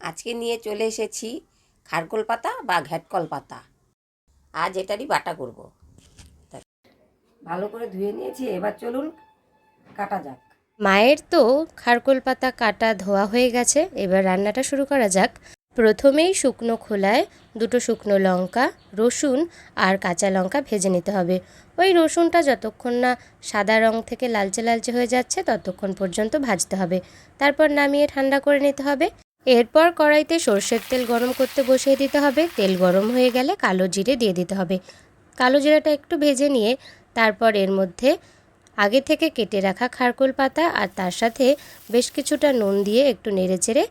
আজকে নিয়ে চলে এসেছি খারকোল পাতা বা ঘ্যাটকল পাতা। আজ এটারই বাটা করব। ভালো করে ধুয়ে নিয়েছি, এবার চলুন কাটা যাক। মায়ের তো খারকোল পাতা কাটা ধোয়া হয়ে গেছে, এবার রান্নাটা শুরু করা যাক। প্রথমেই শুকনো খোলায় দুটো শুকনো লঙ্কা, রসুন আর কাঁচা লঙ্কা ভেজে নিতে হবে। ওই রসুনটা যতক্ষণ না সাদা রং থেকে লালচে লালচে হয়ে যাচ্ছে ততক্ষণ পর্যন্ত ভাজতে হবে। তারপর নামিয়ে ঠান্ডা করে নিতে হবে। এরপর কড়াইতে সর্ষের তেল গরম করতে বসিয়ে দিতে হবে। তেল গরম হয়ে গেলে কালো জিরে দিয়ে দিতে হবে। কালো জিরাটা একটু ভেজে নিয়ে তারপর এর মধ্যে আগে থেকে কেটে রাখা খারকোল পাতা আর তার সাথে বেশ কিছুটা নুন দিয়ে একটু নেড়েচেড়ে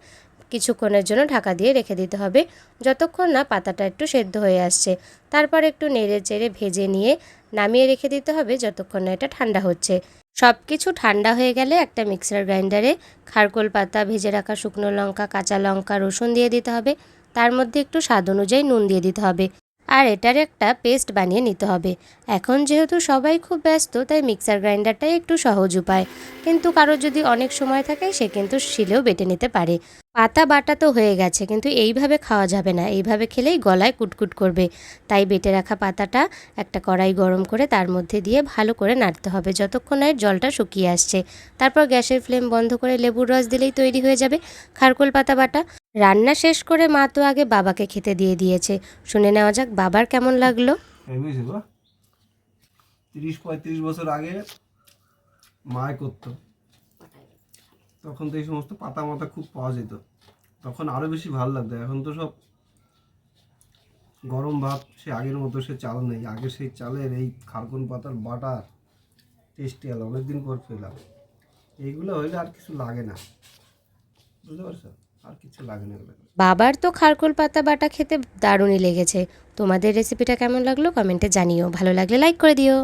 কিছুক্ষণের জন্য ঢাকা দিয়ে রেখে দিতে হবে, যতক্ষণ না পাতাটা একটু সেদ্ধ হয়ে আসছে। তারপর একটু নেড়েচেড়ে ভেজে নিয়ে নামিয়ে রেখে দিতে হবে যতক্ষণ না এটা ঠান্ডা হচ্ছে। সব কিছু ঠান্ডা হয়ে গেলে একটা মিক্সার গ্রাইন্ডারে খারকোল পাতা, ভেজে রাখা শুকনো লঙ্কা, কাঁচা লঙ্কা, রসুন দিয়ে দিতে হবে। তার মধ্যে একটু স্বাদ অনুযায়ী নুন দিয়ে দিতে হবে আর এটার একটা পেস্ট বানিয়ে নিতে হবে। এখন যেহেতু সবাই খুব ব্যস্ত তাই মিক্সার গ্রাইন্ডারটাই একটু সহজ উপায়, কিন্তু কারোর যদি অনেক সময় থাকে সে কিন্তু শিলেও বেটে নিতে পারে। পাতা বাটা তো হয়ে গেছে, কিন্তু এইভাবে খাওয়া যাবে না, এইভাবে খেলেই গলায় কুটকুট করবে। তাই বেটে রাখা পাতাটা একটা কড়াই গরম করে তার মধ্যে দিয়ে ভালো করে নাড়তে হবে যতক্ষণ না এর জলটা শুকিয়ে আসছে। তারপর গ্যাসের ফ্লেম বন্ধ করে লেবুর রস দিলেই তৈরি হয়ে যাবে খারকোল পাতা বাটা। রান্না শেষ করে মা তো আগে বাবাকে খেতে দিয়ে দিয়েছে। শুনে নেওয়া যাক বাবার কেমন লাগলো। 30-35 বছর আগে মায় করতো, তখন তো এই সমস্ত পাতা মাতা খুব পাওয়া যেত, তখন আরো বেশি ভালো লাগতো। এখন তো সব গরম ভাত, সে আগের মতো সে চাল নেই। আগে সেই চালের এই খারকোল পাতার বাটা টেস্টি আলো, অনেকদিন পর পেলাম। এইগুলো হইলে আর কিছু লাগে না, বুঝতে পারছো, আর কিছু লাগে না এগুলো। বাবার তো খারকোল পাতা বাটা খেতে দারুণই লেগেছে। তোমাদের রেসিপিটা কেমন লাগলো কমেন্টে জানিও, ভালো লাগলে লাইক করে দিও।